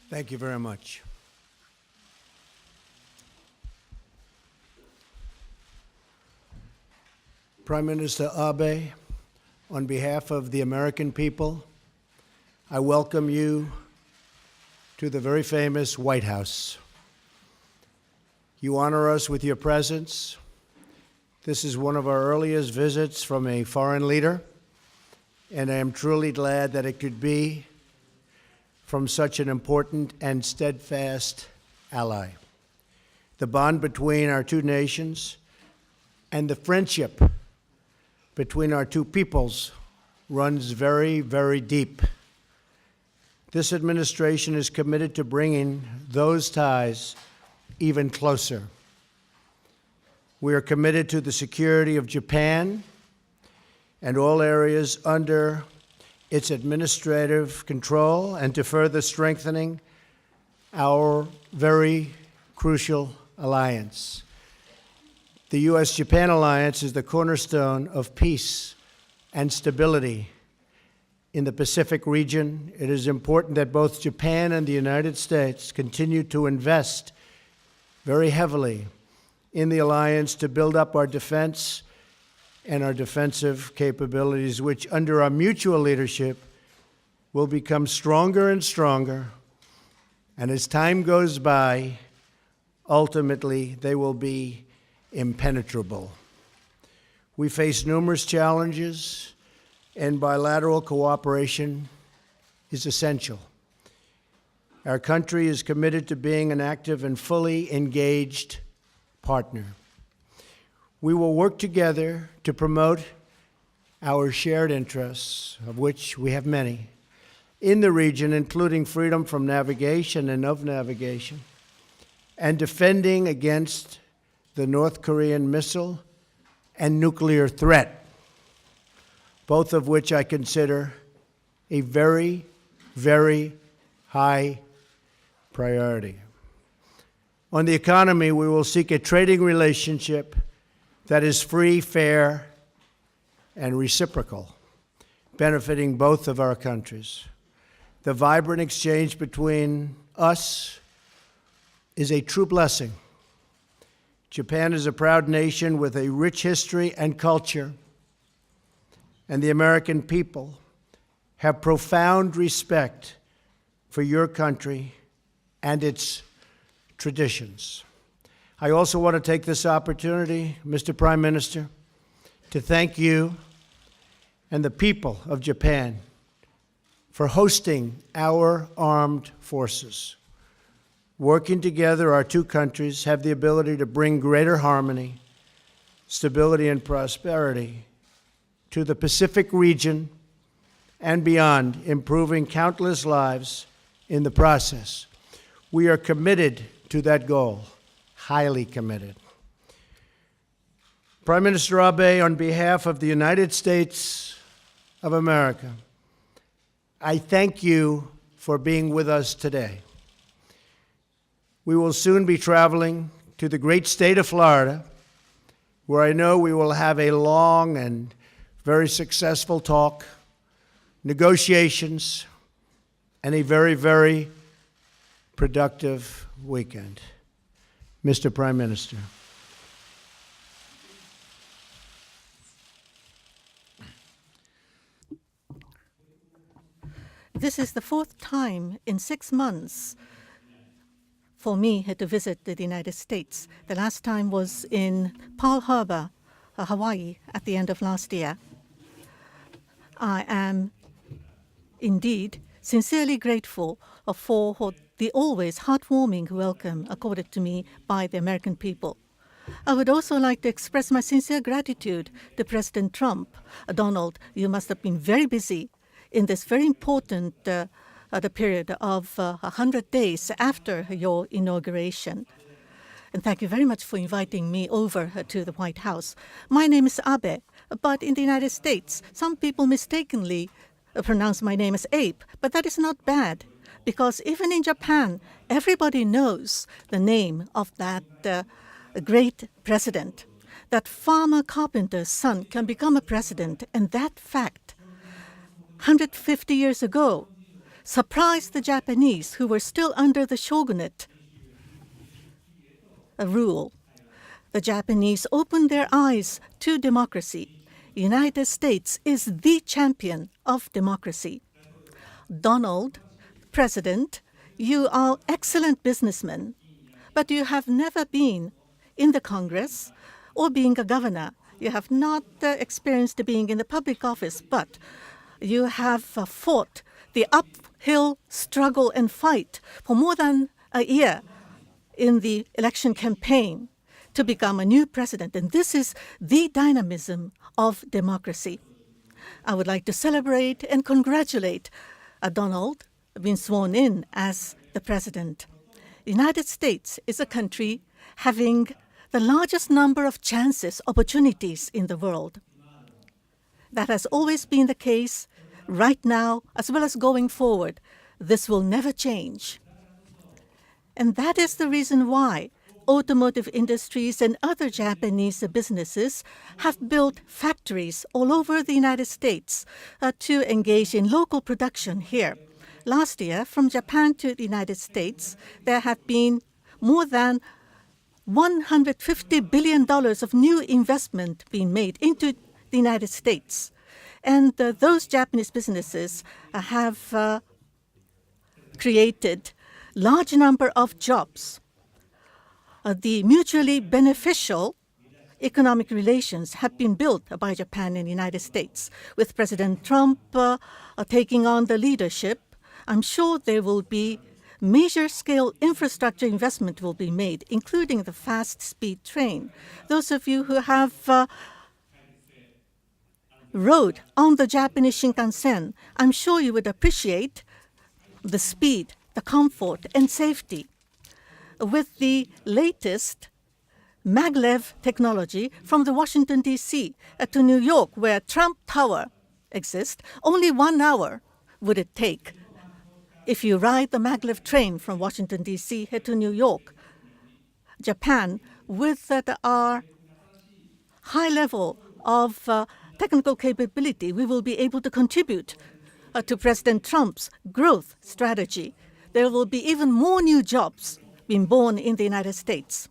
Thank you very much. Prime Minister Abe, on behalf of the American people, I welcome you to the very famous White House. You honor us with your presence. This is one of our earliest visits from a foreign leader, and I am truly glad that it could be from such an important and steadfast ally. The bond between our two nations and the friendship between our two peoples runs very, very deep. This administration is committed to bringing those ties even closer. We are committed to the security of Japan and all areas under its administrative control, and to further strengthening our very crucial alliance. The U.S.-Japan alliance is the cornerstone of peace and stability in the Pacific region. It is important that both Japan and the United States continue to invest very heavily in the alliance to build up our defense and our defensive capabilities, which under our mutual leadership will become stronger and stronger. And as time goes by, ultimately they will be impenetrable. We face numerous challenges, and bilateral cooperation is essential. Our country is committed to being an active and fully engaged partner. We will work together to promote our shared interests, of which we have many, in the region, including freedom from navigation and of navigation, and defending against the North Korean missile and nuclear threat, both of which I consider a very, very high priority. On the economy, we will seek a trading relationship that is free, fair, and reciprocal, benefiting both of our countries. The vibrant exchange between us is a true blessing. Japan is a proud nation with a rich history and culture, and the American people have profound respect for your country and its traditions. I also want to take this opportunity, Mr. Prime Minister, to thank you and the people of Japan for hosting our armed forces. Working together, our two countries have the ability to bring greater harmony, stability, and prosperity to the Pacific region and beyond, improving countless lives in the process. We are committed to that goal. Highly committed. Prime Minister Abe, on behalf of the United States of America, I thank you for being with us today. We will soon be traveling to the great state of Florida, where I know we will have a long and very successful talk, negotiations, and a very, very productive weekend. Mr. Prime Minister. This is the fourth time in 6 months for me to visit the United States. The last time was in Pearl Harbor, Hawaii, at the end of last year. I am indeed sincerely grateful for the always heartwarming welcome accorded to me by the American people. I would also like to express my sincere gratitude to President Trump. Donald, you must have been very busy in this very important the period of 100 days after your inauguration. And thank you very much for inviting me over to the White House. My name is Abe, but in the United States, some people mistakenly pronounce my name as Abe, but that is not bad, because even in Japan, everybody knows the name of that great president. That farmer carpenter's son can become a president, and that fact, 150 years ago, surprised the Japanese who were still under the shogunate rule. The Japanese opened their eyes to democracy. The United States is the champion of democracy. Donald, President, you are excellent businessmen, but you have never been in the Congress or being a governor. You have not experienced being in the public office, but you have fought the uphill struggle and fight for more than a year in the election campaign to become a new president. And this is the dynamism of democracy. I would like to celebrate and congratulate Donald being sworn in as the president. The United States is a country having the largest number of chances, opportunities in the world. That has always been the case right now as well as going forward. This will never change. And that is the reason why automotive industries and other Japanese businesses have built factories all over the United States to engage in local production here. Last year, from Japan to the United States, there have been more than $150 billion of new investment being made into the United States. And those Japanese businesses have created large number of jobs. The mutually beneficial economic relations have been built by Japan and the United States. With President Trump taking on the leadership, I'm sure there will be major scale infrastructure investment will be made, including the fast speed train. Those of you who have rode on the Japanese Shinkansen, I'm sure you would appreciate the speed, the comfort, and safety. With the latest maglev technology from the Washington, D.C. To New York, where Trump Tower exists, only 1 hour would it take if you ride the maglev train from Washington, D.C. to New York. Japan, with our high level of technical capability, we will be able to contribute to President Trump's growth strategy. There will be even more new jobs being born in the United States.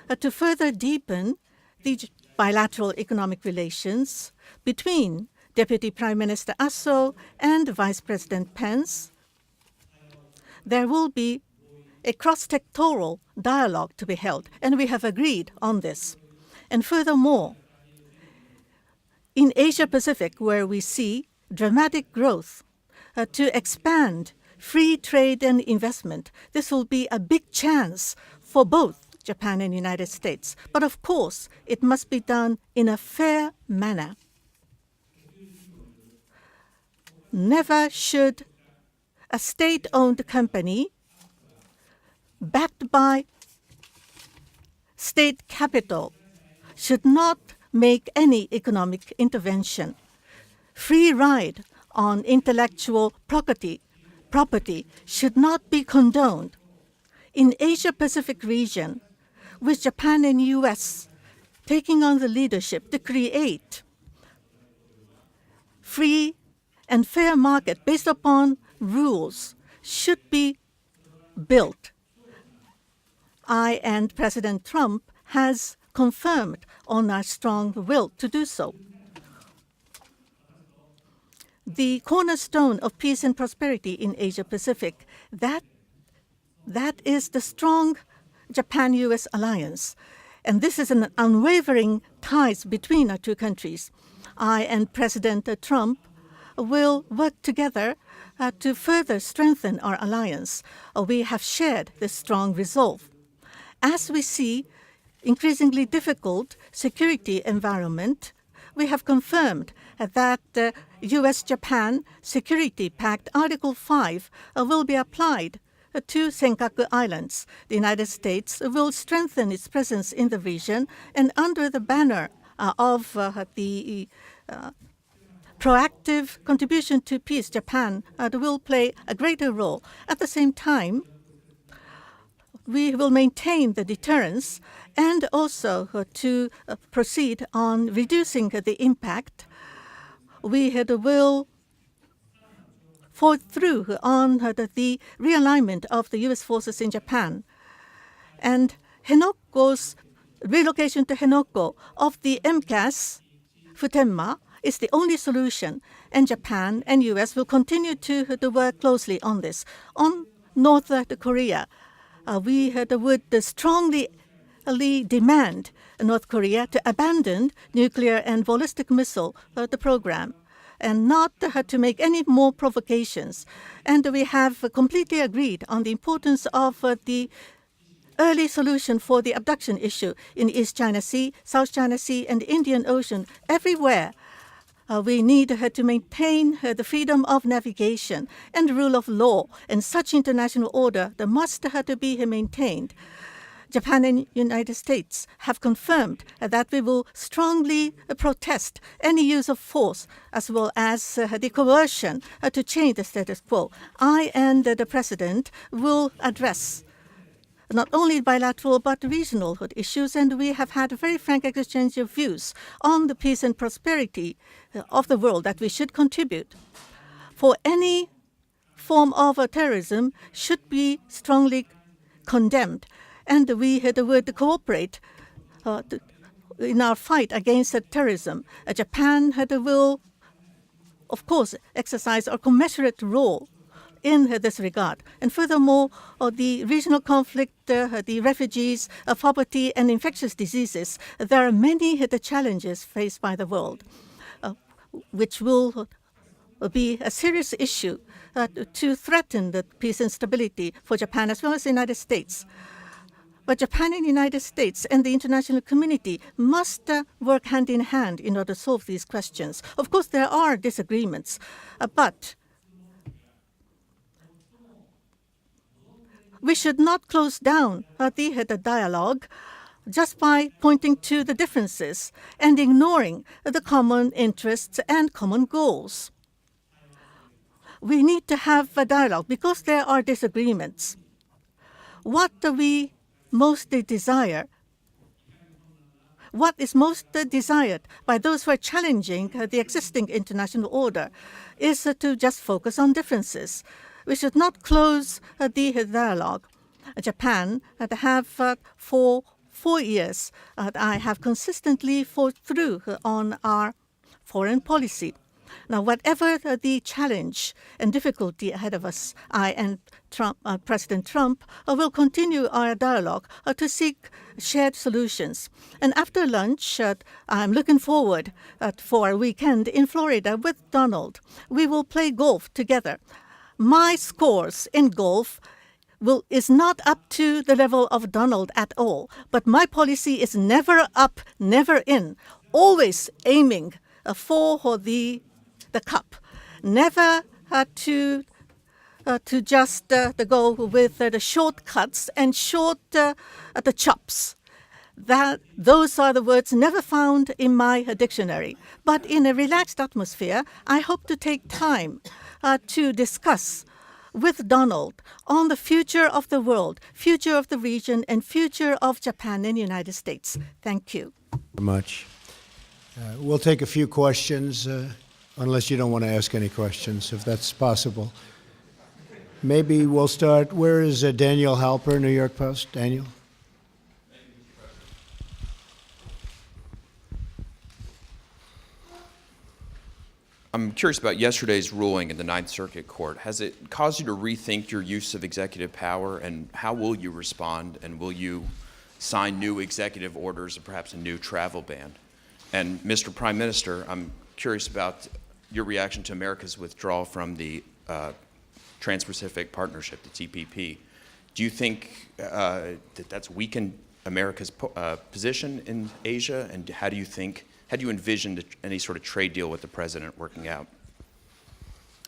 To further deepen the bilateral economic relations between Deputy Prime Minister Aso and Vice President Pence, there will be a cross-sectoral dialogue to be held, and we have agreed on this. And furthermore, in Asia-Pacific, where we see dramatic growth, to expand free trade and investment, this will be a big chance for both Japan and the United States. But of course, it must be done in a fair manner. Never should a state-owned company backed by state capital should not make any economic intervention. Free ride on intellectual property should not be condoned. In Asia-Pacific region, with Japan and U.S. taking on the leadership to create free and fair market based upon rules should be built. I and President Trump has confirmed on our strong will to do so. The cornerstone of peace and prosperity in Asia-Pacific, that is the strong Japan-U.S. alliance. And this is an unwavering ties between our two countries. I and President Trump will work together to further strengthen our alliance. We have shared this strong resolve. As we see increasingly difficult security environment, we have confirmed that the U.S.-Japan Security Pact Article 5 will be applied to Senkaku Islands. The United States will strengthen its presence in the region, and under the banner of the proactive contribution to peace, Japan will play a greater role. At the same time, we will maintain the deterrence and also to proceed on reducing the impact. We will followed through on the realignment of the U.S. forces in Japan. And Henoko's relocation to Henoko of the MCAS Futenma is the only solution, and Japan and U.S. will continue to work closely on this. On North Korea, we would strongly demand North Korea to abandon nuclear and ballistic missile the program and not to make any more provocations. And we have completely agreed on the importance of the early solution for the abduction issue in East China Sea, South China Sea, and Indian Ocean. Everywhere we need to maintain the freedom of navigation and rule of law, and such international order that must to be maintained. Japan and United States have confirmed that we will strongly protest any use of force as well as the coercion to change the status quo. I and the President will address not only bilateral but regional issues, and we have had a very frank exchange of views on the peace and prosperity of the world that we should contribute. For any form of terrorism should be strongly condemned, and we would cooperate in our fight against terrorism. Japan will, of course, exercise a commensurate role in this regard. And furthermore, the regional conflict, the refugees, poverty, and infectious diseases, there are many challenges faced by the world, which will be a serious issue to threaten the peace and stability for Japan as well as the United States. But Japan and the United States and the international community must work hand in hand in order to solve these questions. Of course, there are disagreements, but we should not close down the dialogue just by pointing to the differences and ignoring the common interests and common goals. We need to have a dialogue because there are disagreements. What we most desire, what is most desired by those who are challenging the existing international order is to just focus on differences. We should not close the dialogue. Japan have for 4 years, I have consistently fought through on our foreign policy. Now, whatever the challenge and difficulty ahead of us, I and President Trump will continue our dialogue to seek shared solutions. And after lunch, I'm looking forward for a weekend in Florida with Donald. We will play golf together. My scores in golf is not up to the level of Donald at all, but my policy is never up, never in, always aiming for the cup, never to just go with the shortcuts and the chops. Those are the words never found in my dictionary. But in a relaxed atmosphere, I hope to take time to discuss with Donald on the future of the world, future of the region, and future of Japan and the United States. Thank you. Very much. We'll take a few questions, unless you don't want to ask any questions, if that's possible. Maybe we'll start. Where is Daniel Halper, New York Post? Daniel? I'm curious about yesterday's ruling in the Ninth Circuit Court. Has it caused you to rethink your use of executive power, and how will you respond, and will you sign new executive orders or perhaps a new travel ban? And Mr. Prime Minister, I'm curious about your reaction to America's withdrawal from the Trans-Pacific Partnership, the TPP. Do you think that that's weakened America's position in Asia, and how do you envision any sort of trade deal with the president working out?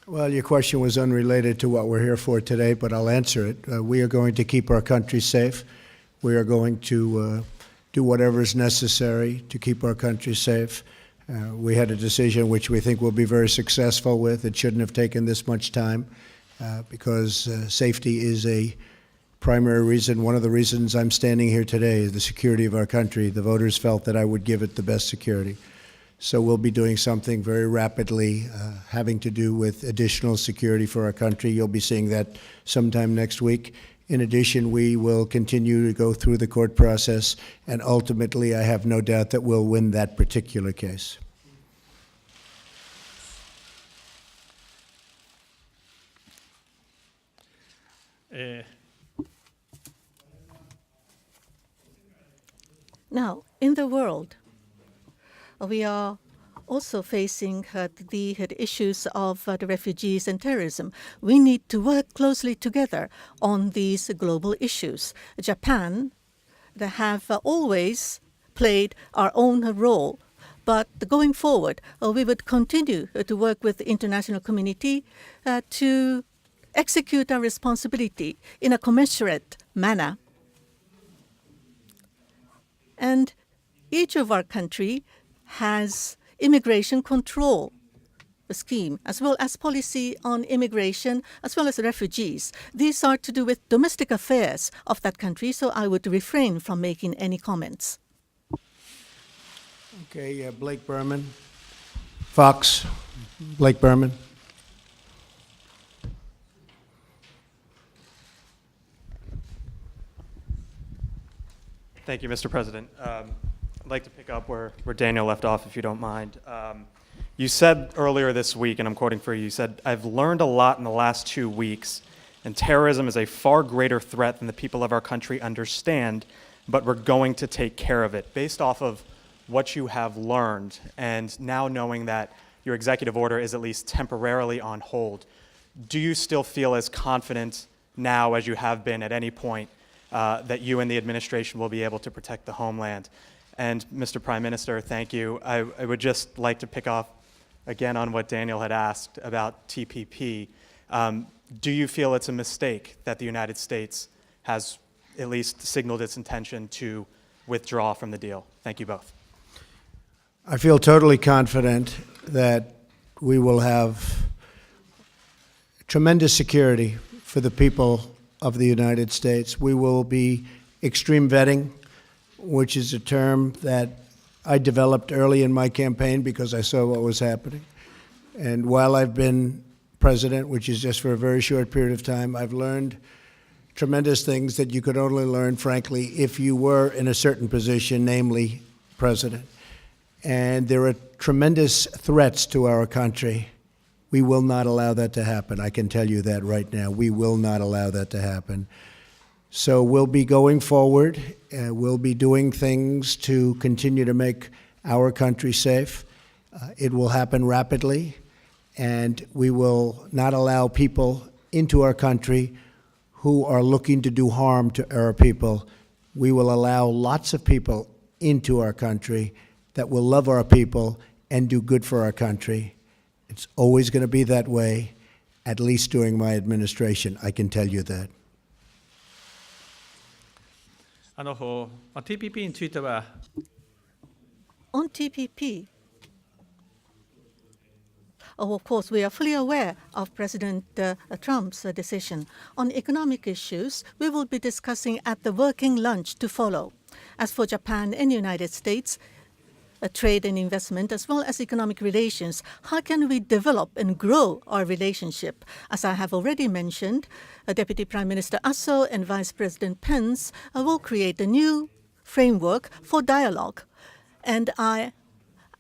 Well, your question was unrelated to what we're here for today, but I'll answer it. We are going to keep our country safe. We are going to do whatever is necessary to keep our country safe. We had a decision which we think we'll be very successful with. It shouldn't have taken this much time because safety is a primary reason. One of the reasons I'm standing here today is the security of our country. The voters felt that I would give it the best security. So we'll be doing something very rapidly having to do with additional security for our country. You'll be seeing that sometime next week. In addition, we will continue to go through the court process, and ultimately, I have no doubt that we'll win that particular case. Now, in the world, we are also facing the issues of the refugees and terrorism. We need to work closely together on these global issues. Japan, they have always played our own role, but going forward, we would continue to work with the international community to execute our responsibility in a commensurate manner. And each of our country has immigration control scheme, as well as policy on immigration, as well as refugees. These are to do with domestic affairs of that country, so I would refrain from making any comments. Okay, Blake Berman. Fox, Blake Berman. Thank you, Mr. President. I'd like to pick up where Daniel left off, if you don't mind. You said earlier this week, and I'm quoting for you, you said, "I've learned a lot in the last 2 weeks, and terrorism is a far greater threat than the people of our country understand, but we're going to take care of it." Based off of what you have learned, and now knowing that your executive order is at least temporarily on hold, do you still feel as confident now as you have been at any point that you and the administration will be able to protect the homeland? And Mr. Prime Minister, thank you. I would just like to pick off again on what Daniel had asked about TPP. Do you feel it's a mistake that the United States has at least signaled its intention to withdraw from the deal? Thank you both. I feel totally confident that we will have tremendous security for the people of the United States. We will be extreme vetting, which is a term that I developed early in my campaign because I saw what was happening. And while I've been president, which is just for a very short period of time, I've learned tremendous things that you could only learn, frankly, if you were in a certain position, namely president. And there are tremendous threats to our country. We will not allow that to happen. I can tell you that right now. We will not allow that to happen. So we'll be going forward. We'll be doing things to continue to make our country safe. It will happen rapidly, and we will not allow people into our country who are looking to do harm to our people. We will allow lots of people into our country that will love our people and do good for our country. It's always going to be that way, at least during my administration. I can tell you that. TPP については On TPP, of course, we are fully aware of President Trump's decision. On economic issues, we will be discussing at the working lunch to follow. As for Japan and the United States, trade and investment, as well as economic relations, how can we develop and grow our relationship? As I have already mentioned, Deputy Prime Minister Aso and Vice President Pence will create a new framework for dialogue. And I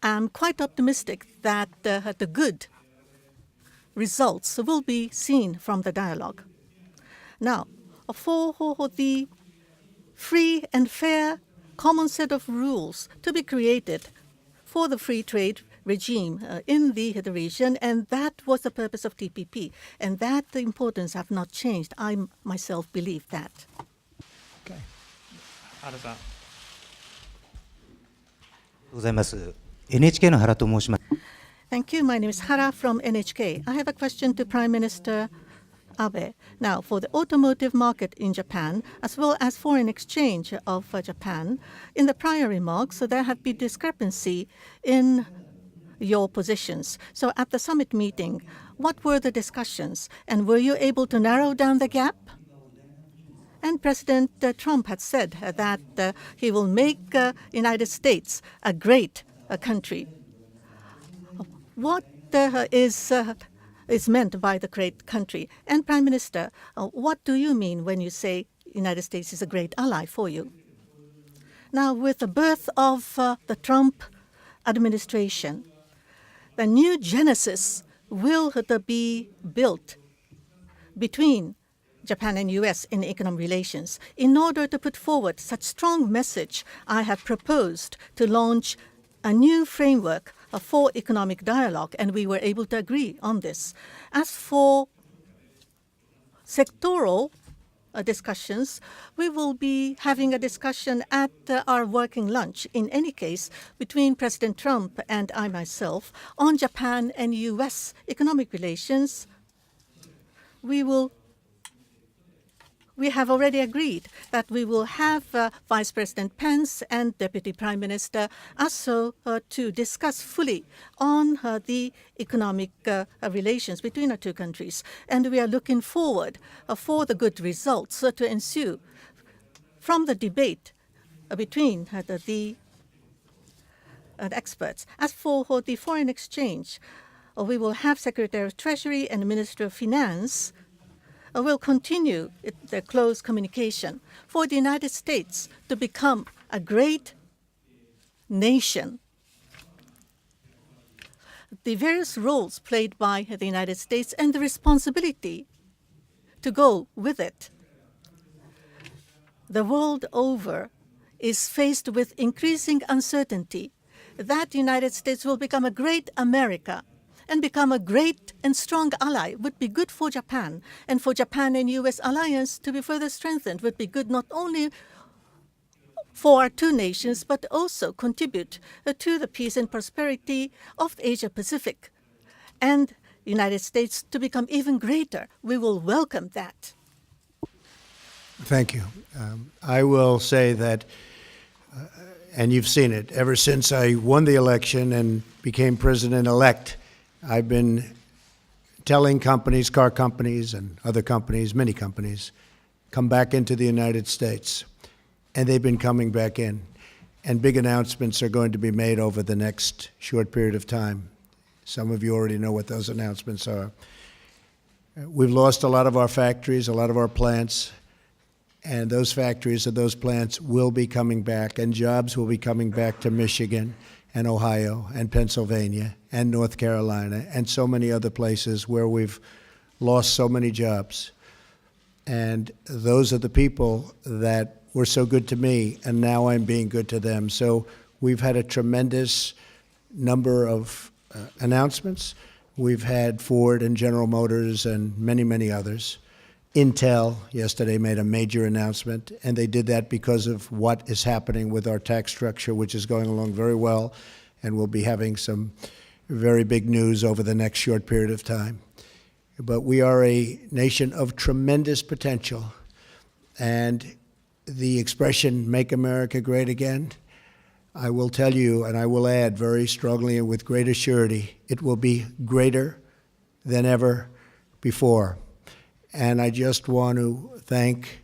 am quite optimistic that the good results will be seen from the dialogue. Now, for the free and fair common set of rules to be created for the free trade regime in the region, and that was the purpose of TPP, and that the importance have not changed. I myself believe that. Okay. 原さん。ございます。NHK の原と申します。Thank you. My name is Hara from NHK. I have a question to Prime Minister Abe. Now, for the automotive market in Japan, as well as foreign exchange of Japan, in the prior remarks, there have been discrepancy in your positions. So at the summit meeting, what were the discussions, and were you able to narrow down the gap? And President Trump had said that he will make United States a great country. what is meant by the great country. And Prime Minister, what do you mean when you say United States is a great ally for you? Now, with the birth of the Trump administration, the new genesis will be built between Japan and U.S. in economic relations. In order to put forward such strong message, I have proposed to launch a new framework for economic dialogue, and we were able to agree on this. As for sectoral discussions, we will be having a discussion at our working lunch, in any case, between President Trump and I myself on Japan and U.S. economic relations. We have already agreed that we will have Vice President Pence and Deputy Prime Minister Aso to discuss fully on the economic relations between our two countries. And we are looking forward for the good results to ensue from the debate between the experts. As for the foreign exchange, we will have Secretary of Treasury and Minister of Finance will continue their close communication for the United States to become a great nation. The various roles played by the United States and the responsibility to go with it. The world over is faced with increasing uncertainty that the United States will become a great America and become a great and strong ally would be good for Japan. And for Japan and U.S. alliance to be further strengthened would be good not only for our two nations, but also contribute to the peace and prosperity of Asia-Pacific. And the United States to become even greater. We will welcome that. Thank you. I will say that, and you've seen it, ever since I won the election and became president-elect, I've been telling companies, car companies and other companies, many companies, come back into the United States. And they've been coming back in. And big announcements are going to be made over the next short period of time. Some of you already know what those announcements are. We've lost a lot of our factories, a lot of our plants, and those factories and those plants will be coming back, and jobs will be coming back to Michigan and Ohio and Pennsylvania and North Carolina and so many other places where we've lost so many jobs. And those are the people that were so good to me, and now I'm being good to them. So we've had a tremendous number of announcements. We've had Ford and General Motors and many, many others. Intel yesterday made a major announcement, and they did that because of what is happening with our tax structure, which is going along very well, and we'll be having some very big news over the next short period of time. But we are a nation of tremendous potential, and the expression, "Make America Great Again," I will tell you, and I will add very strongly and with great surety, it will be greater than ever before. And I just want to thank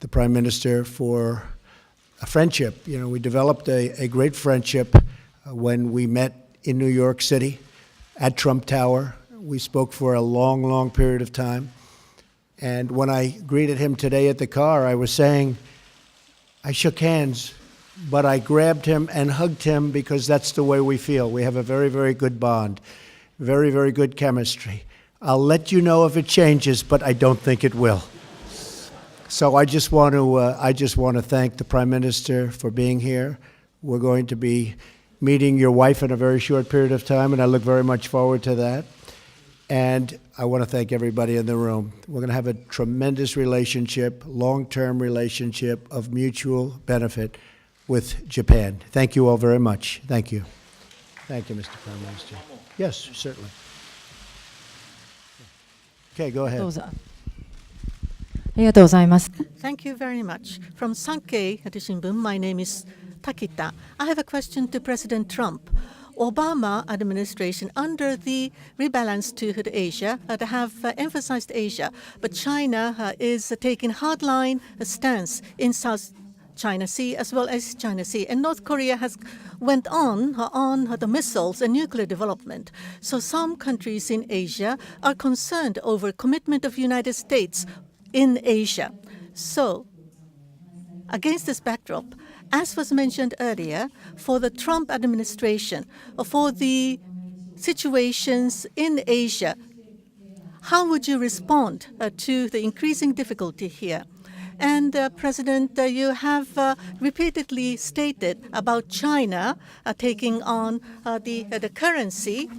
the Prime Minister for a friendship. You know, we developed a great friendship when we met in New York City at Trump Tower. We spoke for a long, long period of time. And when I greeted him today at the car, I was saying, I shook hands, but I grabbed him and hugged him because that's the way we feel. We have a very, very good bond, very, very good chemistry. I'll let you know if it changes, but I don't think it will. So I just want to thank the Prime Minister for being here. We're going to be meeting your wife in a very short period of time, and I look very much forward to that. And I want to thank everybody in the room. We're going to have a tremendous relationship, long-term relationship of mutual benefit with Japan. Thank you all very much. Thank you. Thank you, Mr. Prime Minister. Yes, certainly. Okay, go ahead. どうぞ。ありがとうございます。 Thank you very much. From Sankei Shimbun, my name is Takita. I have a question to President Trump. Obama administration, under the rebalance to Asia, have emphasized Asia, but China is taking hardline stance in South China Sea as well as China Sea. And North Korea has went on the missiles and nuclear development. So some countries in Asia are concerned over commitment of United States in Asia. So against this backdrop, as was mentioned earlier, for the Trump administration, for the situations in Asia, how would you respond to the increasing difficulty here? And President, you have repeatedly stated about China taking on the currency,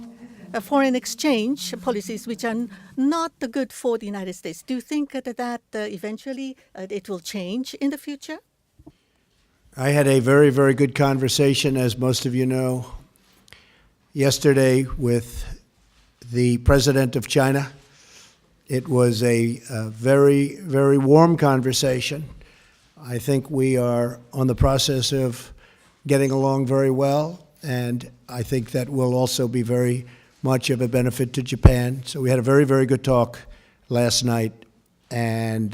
foreign exchange policies which are not good for the United States. Do you think that eventually it will change in the future? I had a very, very good conversation, as most of you know, yesterday with the president of China. It was a very, very warm conversation. I think we are on the process of getting along very well, and I think that will also be very much of a benefit to Japan. So we had a very, very good talk last night and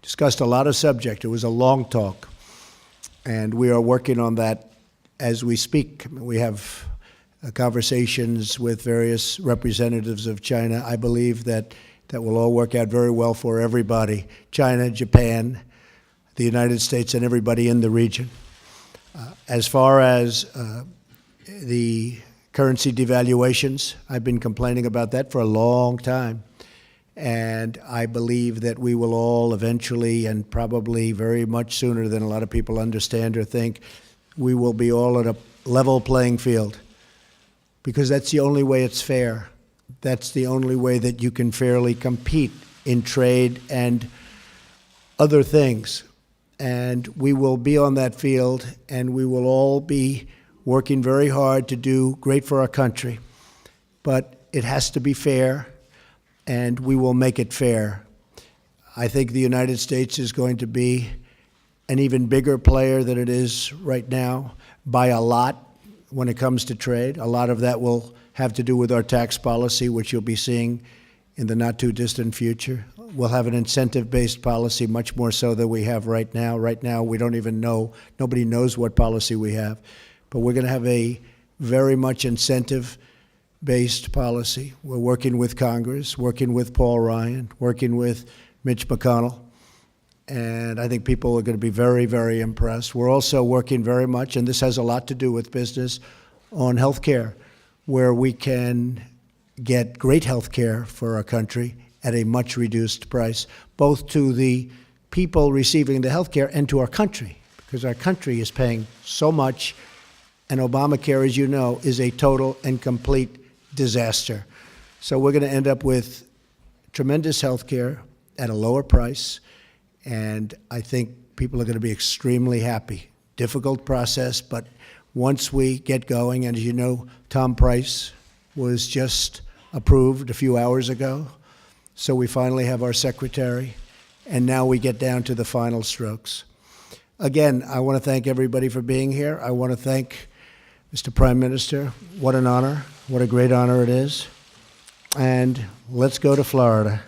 discussed a lot of subject. It was a long talk, and we are working on that as we speak. We have conversations with various representatives of China. I believe that will all work out very well for everybody, China, Japan, the United States, and everybody in the region. As far as the currency devaluations, I've been complaining about that for a long time. And I believe that we will all eventually, and probably very much sooner than a lot of people understand or think, we will be all at a level playing field. Because that's the only way it's fair. That's the only way that you can fairly compete in trade and other things. And we will be on that field, and we will all be working very hard to do great for our country. But it has to be fair, and we will make it fair. I think the United States is going to be an even bigger player than it is right now by a lot when it comes to trade. A lot of that will have to do with our tax policy, which you'll be seeing in the not-too-distant future. We'll have an incentive-based policy, much more so than we have right now. Right now, we don't even know, nobody knows what policy we have. But we're going to have a very much incentive-based policy. We're working with Congress, working with Paul Ryan, working with Mitch McConnell, and I think people are going to be very, very impressed. We're also working very much, and this has a lot to do with business, on health care, where we can get great health care for our country at a much reduced price, both to the people receiving the health care and to our country, because our country is paying so much, and Obamacare, as you know, is a total and complete disaster. So we're going to end up with tremendous health care at a lower price, and I think people are going to be extremely happy. Difficult process, but once we get going, and as you know, Tom Price was just approved a few hours ago, so we finally have our secretary, and now we get down to the final strokes. Again, I want to thank everybody for being here. I want to thank Mr. Prime Minister. What an honor. What a great honor it is. And let's go to Florida.